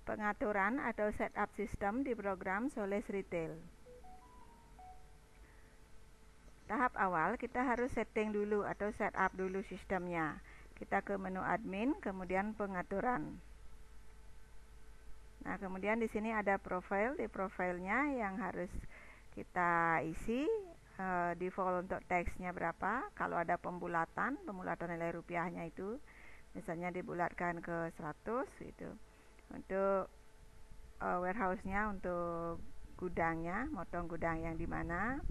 Pengaturan atau setup sistem di program Soles Retail. Tahap awal kita harus setting dulu atau setup dulu sistemnya. Kita ke menu admin, kemudian pengaturan. Nah, kemudian di sini ada profile. Di profilnya yang harus kita isi default untuk teksnya berapa. Kalau ada pembulatan nilai rupiahnya itu misalnya dibulatkan ke 100 gitu. Untuk warehouse-nya, untuk gudangnya, motong gudang yang di mana.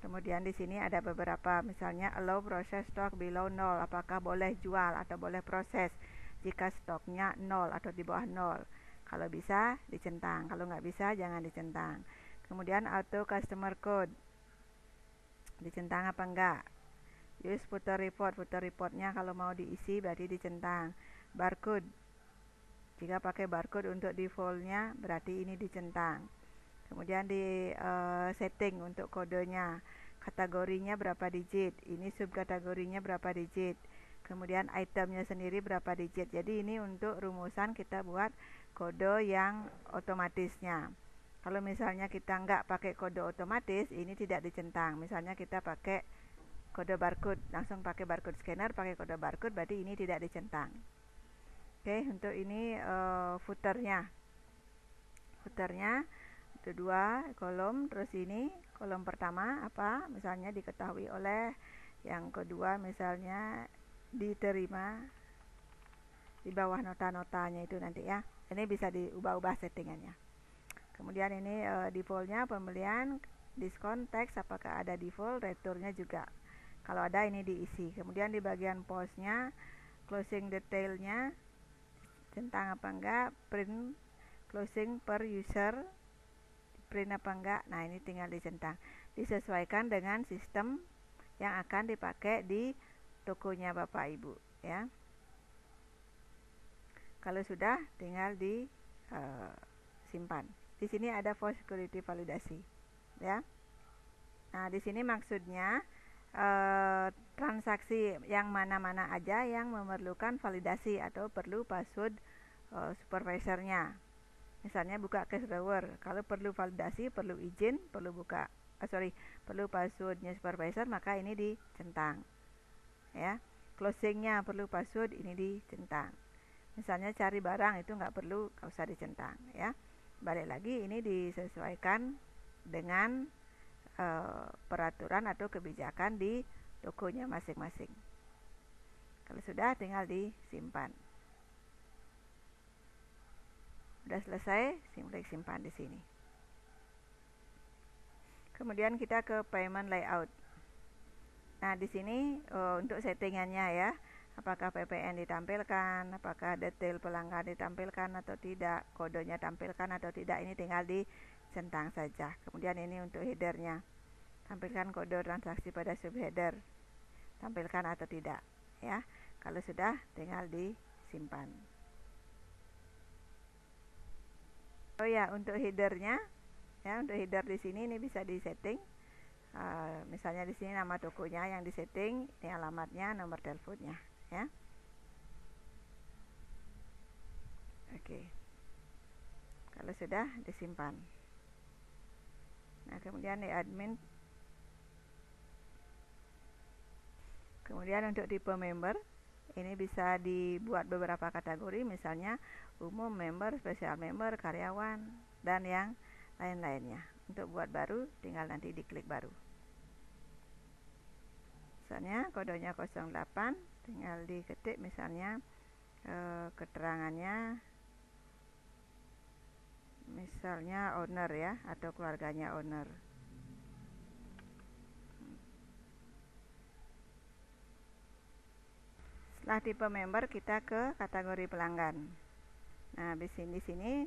Kemudian di sini ada beberapa, misalnya allow process stock below 0, apakah boleh jual atau boleh proses jika stoknya 0 atau di bawah 0. Kalau bisa dicentang, kalau nggak bisa jangan dicentang. Kemudian auto customer code, dicentang apa enggak. Use footer reportnya kalau mau diisi berarti dicentang. Barcode, jika pakai barcode untuk defaultnya berarti ini dicentang. Kemudian di setting untuk kodenya, kategorinya berapa digit, ini subkategorinya berapa digit, kemudian itemnya sendiri berapa digit. Jadi ini untuk rumusan kita buat kode yang otomatisnya. Kalau misalnya kita nggak pakai kode otomatis, ini tidak dicentang. Misalnya kita pakai kode barcode, langsung pakai barcode scanner, pakai kode barcode, berarti ini tidak dicentang. Oke, untuk ini footernya itu 2 kolom. Terus ini kolom pertama apa, misalnya diketahui oleh, yang kedua misalnya diterima, di bawah nota-notanya itu nanti ya. Ini bisa diubah-ubah settingannya. Kemudian ini defaultnya pembelian, diskon, teks apakah ada default, returnya juga kalau ada ini diisi. Kemudian di bagian postnya, closing detailnya centang apa enggak, print closing per user, print apa enggak. Nah, ini tinggal dicentang, disesuaikan dengan sistem yang akan dipakai di tokonya Bapak Ibu ya. Kalau sudah tinggal di simpan. Di sini ada for security validasi ya. Nah, di sini maksudnya transaksi yang mana-mana aja yang memerlukan validasi atau perlu password supervisornya. Misalnya buka cash drawer, kalau perlu validasi, perlu izin, perlu perlu passwordnya supervisor, maka ini dicentang ya. Closingnya perlu password, ini dicentang. Misalnya cari barang itu nggak perlu, nggak usah dicentang ya. Balik lagi, ini disesuaikan dengan peraturan atau kebijakan di tokonya masing-masing. Kalau sudah tinggal disimpan. Sudah selesai, klik simpan di sini. Kemudian kita ke payment layout. Nah, di sini untuk settingannya ya, apakah PPN ditampilkan, apakah detail pelanggan ditampilkan atau tidak, kodenya tampilkan atau tidak, ini tinggal dicentang saja. Kemudian ini untuk headernya, tampilkan kode transaksi pada subheader, tampilkan atau tidak ya. Kalau sudah tinggal disimpan. Oh ya, untuk headernya ya, untuk header di sini ini bisa disetting. Misalnya di sini nama tokonya yang disetting, ini alamatnya, nomor teleponnya ya. Oke. Kalau sudah disimpan. Nah, kemudian di admin. Kemudian untuk tipe member, ini bisa dibuat beberapa kategori, misalnya umum, member, spesial member, karyawan, dan yang lain-lainnya. Untuk buat baru, tinggal nanti diklik baru. Misalnya kodenya 08, tinggal diketik misalnya keterangannya, misalnya owner ya, atau keluarganya owner. Setelah tipe member, kita ke kategori pelanggan. Nah, di sini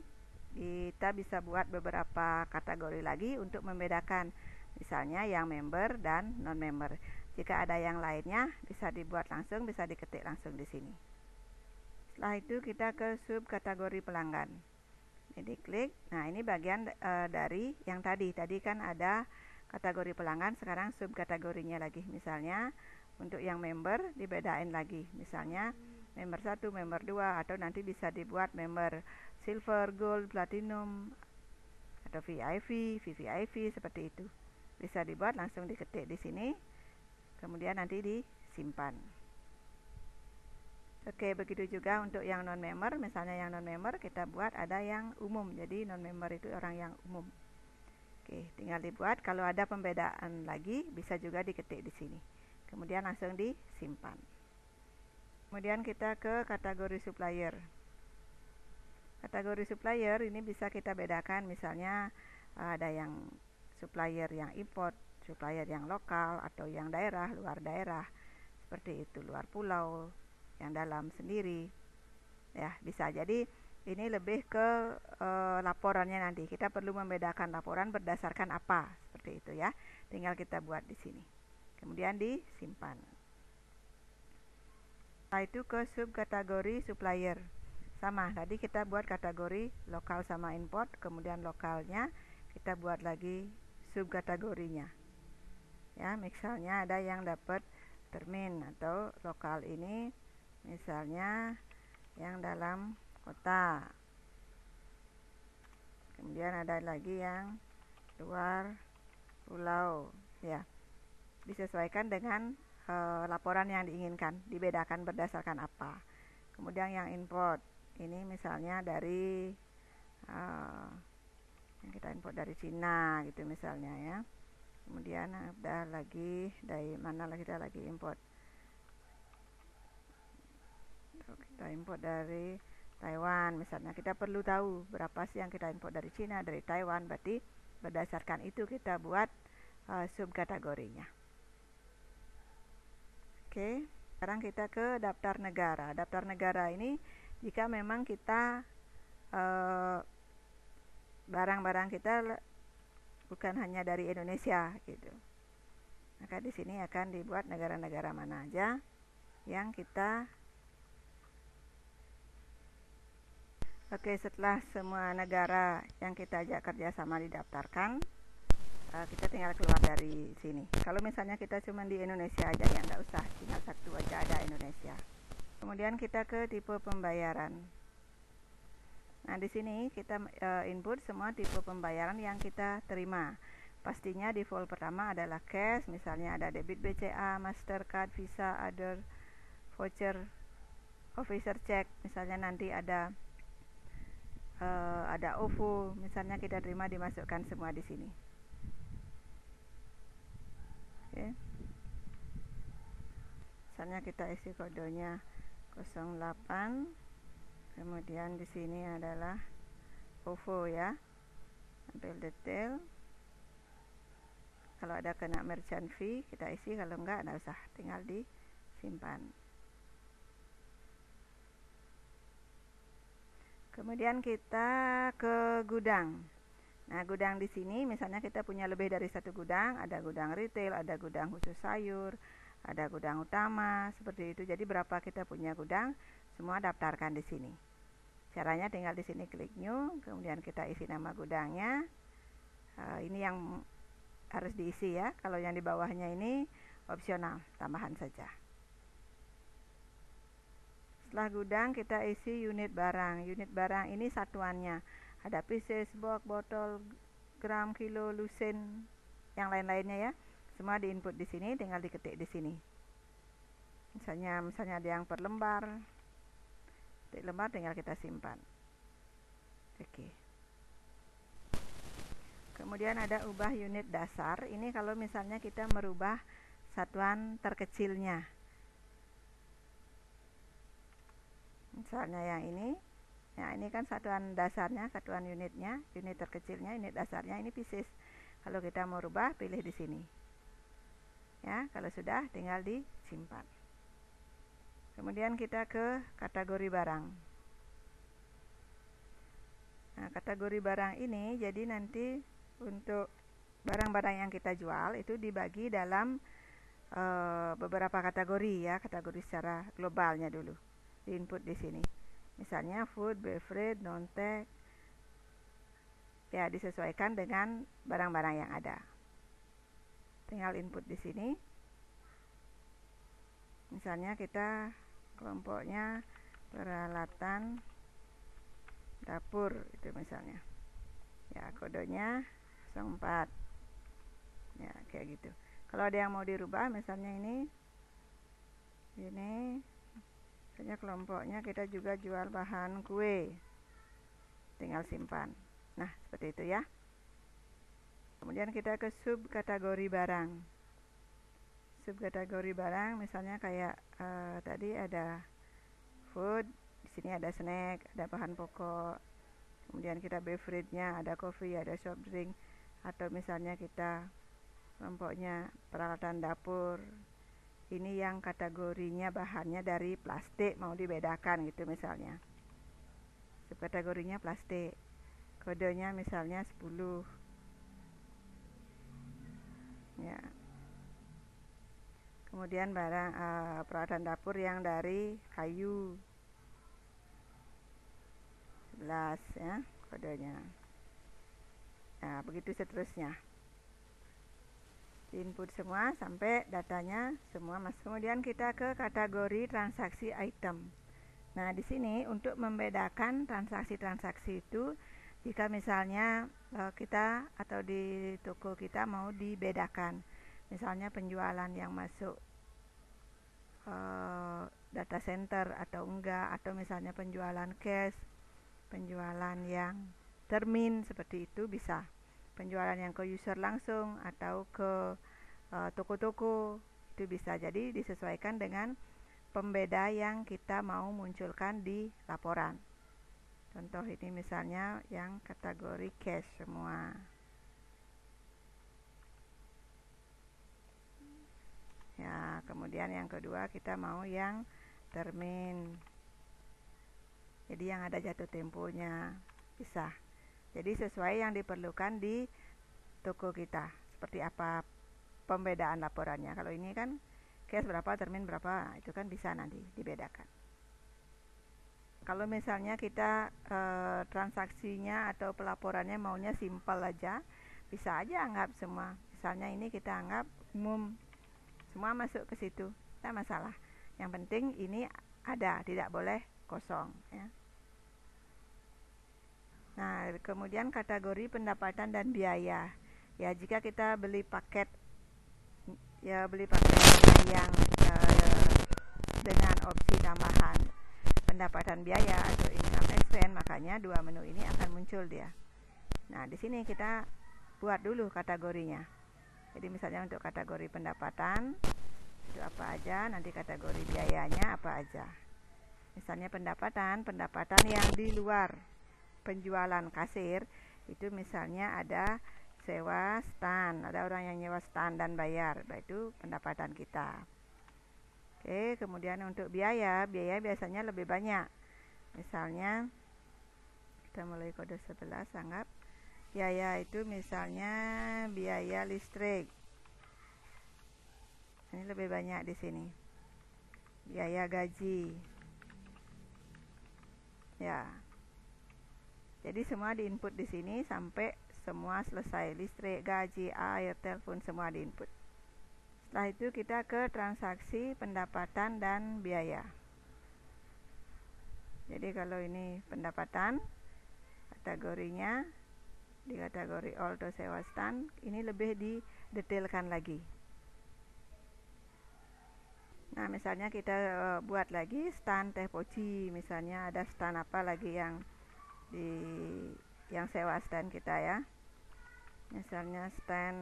kita bisa buat beberapa kategori lagi untuk membedakan, misalnya yang member dan non member. Jika ada yang lainnya bisa dibuat langsung, bisa diketik langsung di sini. Setelah itu kita ke sub kategori pelanggan. Ini klik. Nah, ini bagian dari yang tadi kan ada kategori pelanggan, sekarang sub kategorinya lagi. Misalnya untuk yang member dibedain lagi, misalnya member 1, member 2, atau nanti bisa dibuat member silver, gold, platinum, atau VIP, VVIP seperti itu. Bisa dibuat, langsung diketik di sini, kemudian nanti disimpan. Oke, begitu juga untuk yang non-member. Misalnya yang non-member kita buat ada yang umum. Jadi non-member itu orang yang umum. Oke, tinggal dibuat. Kalau ada pembedaan lagi, bisa juga diketik di sini. Kemudian langsung disimpan. Kemudian kita ke kategori supplier. Kategori supplier ini bisa kita bedakan. Misalnya ada yang supplier yang import, supplier yang lokal, atau yang daerah, luar daerah. Seperti itu, luar pulau, yang dalam sendiri, ya bisa. Jadi ini lebih ke laporannya nanti. Kita perlu membedakan laporan berdasarkan apa, seperti itu ya. Tinggal kita buat di sini. Kemudian disimpan. Nah, itu ke subkategori supplier. Sama, tadi kita buat kategori lokal sama import, kemudian lokalnya kita buat lagi subkategorinya. Ya, misalnya ada yang dapat termin atau lokal ini misalnya yang dalam kota, kemudian ada lagi yang luar pulau, ya disesuaikan dengan laporan yang diinginkan, dibedakan berdasarkan apa. Kemudian yang import ini misalnya dari yang kita import dari Cina gitu misalnya ya. Kemudian ada lagi dari mana lagi, kita lagi import, kita import dari Taiwan misalnya. Kita perlu tahu berapa sih yang kita import dari Cina, dari Taiwan. Berarti berdasarkan itu kita buat subkategorinya. Oke, sekarang kita ke daftar negara. Daftar negara ini jika memang kita barang-barang kita bukan hanya dari Indonesia gitu, maka di sini akan dibuat negara-negara mana aja yang kita. Oke, setelah semua negara yang kita ajak kerjasama didaftarkan, kita tinggal keluar dari sini. Kalau misalnya kita cuma di Indonesia aja, ya nggak usah, tinggal satu aja ada Indonesia. Kemudian kita ke tipe pembayaran. Nah, di sini kita input semua tipe pembayaran yang kita terima. Pastinya default pertama adalah cash, misalnya ada debit BCA, Mastercard, Visa, other, voucher, officer check, misalnya nanti ada OVO, misalnya kita terima, dimasukkan semua di sini. Oke. Misalnya kita isi kodenya 08, kemudian di sini adalah OVO ya. Ambil detail. Kalau ada kena merchant fee kita isi, kalau enggak enggak usah, tinggal disimpan. Kemudian kita ke gudang. Nah, gudang di sini misalnya kita punya lebih dari satu gudang, ada gudang retail, ada gudang khusus sayur, ada gudang utama, seperti itu. Jadi berapa kita punya gudang, semua daftarkan di sini. Caranya tinggal di sini klik new, kemudian kita isi nama gudangnya. Ini yang harus diisi ya. Kalau yang di bawahnya ini opsional, tambahan saja. Setelah gudang kita isi unit barang. Unit barang ini satuannya. Ada pieces, box, botol, gram, kilo, lusin, yang lain-lainnya ya. Semua diinput di sini, tinggal diketik di sini. Misalnya ada yang per lembar. Ketik lembar, tinggal kita simpan. Oke. Kemudian ada ubah unit dasar. Ini kalau misalnya kita merubah satuan terkecilnya. Misalnya yang ini, ya ini kan satuan dasarnya, satuan unitnya, unit terkecilnya, unit dasarnya ini pieces. Kalau kita mau rubah, pilih di sini. Ya, kalau sudah tinggal disimpan. Kemudian kita ke kategori barang. Nah, kategori barang ini jadi nanti untuk barang-barang yang kita jual itu dibagi dalam beberapa kategori ya, kategori secara globalnya dulu. Diinput di sini. Misalnya food, beverage, non-tech. Ya, disesuaikan dengan barang-barang yang ada. Tinggal input di sini. Misalnya kita kelompoknya peralatan dapur itu misalnya ya, kodenya 04 ya, kayak gitu. Kalau ada yang mau dirubah misalnya ini misalnya kelompoknya kita juga jual bahan kue, tinggal simpan. Nah seperti itu ya. Kemudian kita ke subkategori barang. Subkategori barang misalnya kayak tadi ada food, di sini ada snack, ada bahan pokok. Kemudian kita beverage-nya ada coffee, ada soft drink, atau misalnya kita kelompoknya peralatan dapur. Ini yang kategorinya bahannya dari plastik, mau dibedakan gitu misalnya. Subkategorinya plastik. Kodenya misalnya 10. Ya. Kemudian barang peralatan dapur yang dari kayu 11 ya kodenya. Nah, begitu seterusnya. Input semua sampai datanya semua masuk. Kemudian kita ke kategori transaksi item. Nah, di sini untuk membedakan transaksi-transaksi itu, jika misalnya kita atau di toko kita mau dibedakan, misalnya penjualan yang masuk data center atau enggak, atau misalnya penjualan cash, penjualan yang termin seperti itu bisa. Penjualan yang ke user langsung atau ke toko-toko itu bisa. Jadi disesuaikan dengan pembeda yang kita mau munculkan di laporan. Contoh ini misalnya yang kategori cash semua. Ya, kemudian yang kedua kita mau yang termin. Jadi yang ada jatuh temponya bisa. Jadi sesuai yang diperlukan di toko kita. Seperti apa pembedaan laporannya. Kalau ini kan cash berapa, termin berapa, itu kan bisa nanti dibedakan. Kalau misalnya kita transaksinya atau pelaporannya maunya simpel aja, bisa aja anggap semua. Misalnya ini kita anggap umum, semua masuk ke situ, tidak masalah. Yang penting ini ada, tidak boleh kosong ya. Nah, kemudian kategori pendapatan dan biaya. Ya, jika kita beli paket yang dengan opsi tambahan pendapatan biaya atau income expense, makanya dua menu ini akan muncul dia. Nah, di sini kita buat dulu kategorinya. Jadi misalnya untuk kategori pendapatan itu apa aja, nanti kategori biayanya apa aja. Misalnya pendapatan yang di luar penjualan kasir itu misalnya ada sewa stand, ada orang yang nyewa stand dan bayar, itu pendapatan kita. Oke, kemudian untuk biaya biasanya lebih banyak. Misalnya kita mulai kode 11, anggap biaya itu misalnya biaya listrik. Ini lebih banyak di sini. Biaya gaji. Ya. Jadi semua diinput di sini sampai semua selesai. Listrik, gaji, air, telepon semua diinput. Setelah itu kita ke transaksi pendapatan dan biaya. Jadi kalau ini pendapatan, kategorinya di kategori all to sewa stand, ini lebih didetailkan lagi. Nah, misalnya kita buat lagi stand teh poci, misalnya ada stand apa lagi yang sewa stand kita ya. Misalnya stand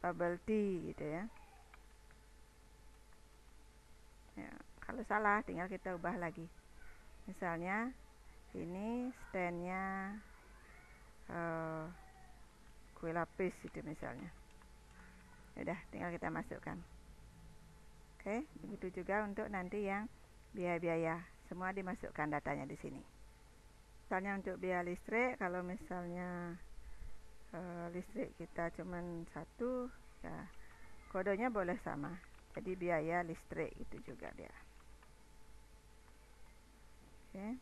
bubble tea gitu ya. Ya, kalau salah tinggal kita ubah lagi. Misalnya ini standnya kue lapis itu misalnya. Udah, tinggal kita masukkan. Oke, begitu juga untuk nanti yang biaya-biaya, semua dimasukkan datanya di sini. Misalnya untuk biaya listrik, kalau misalnya listrik kita cuman 1, ya kodenya boleh sama. Jadi biaya listrik itu juga dia. Oke.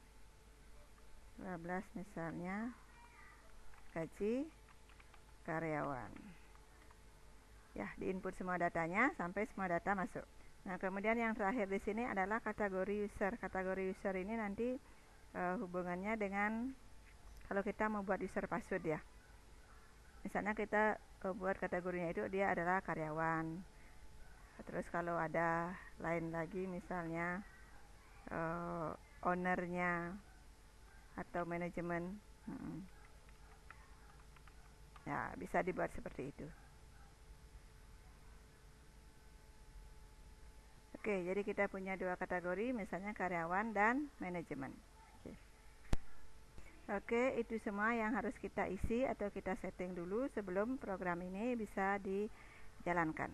12 misalnya gaji karyawan. Ya, diinput semua datanya sampai semua data masuk. Nah, kemudian yang terakhir di sini adalah kategori user. Kategori user ini nanti hubungannya dengan kalau kita membuat user password ya. Misalnya kita buat kategorinya itu dia adalah karyawan. Terus kalau ada lain lagi misalnya ownernya atau manajemen, ya bisa dibuat seperti itu. Oke, jadi kita punya dua kategori, misalnya karyawan dan manajemen. Oke, itu semua yang harus kita isi atau kita setting dulu sebelum program ini bisa dijalankan.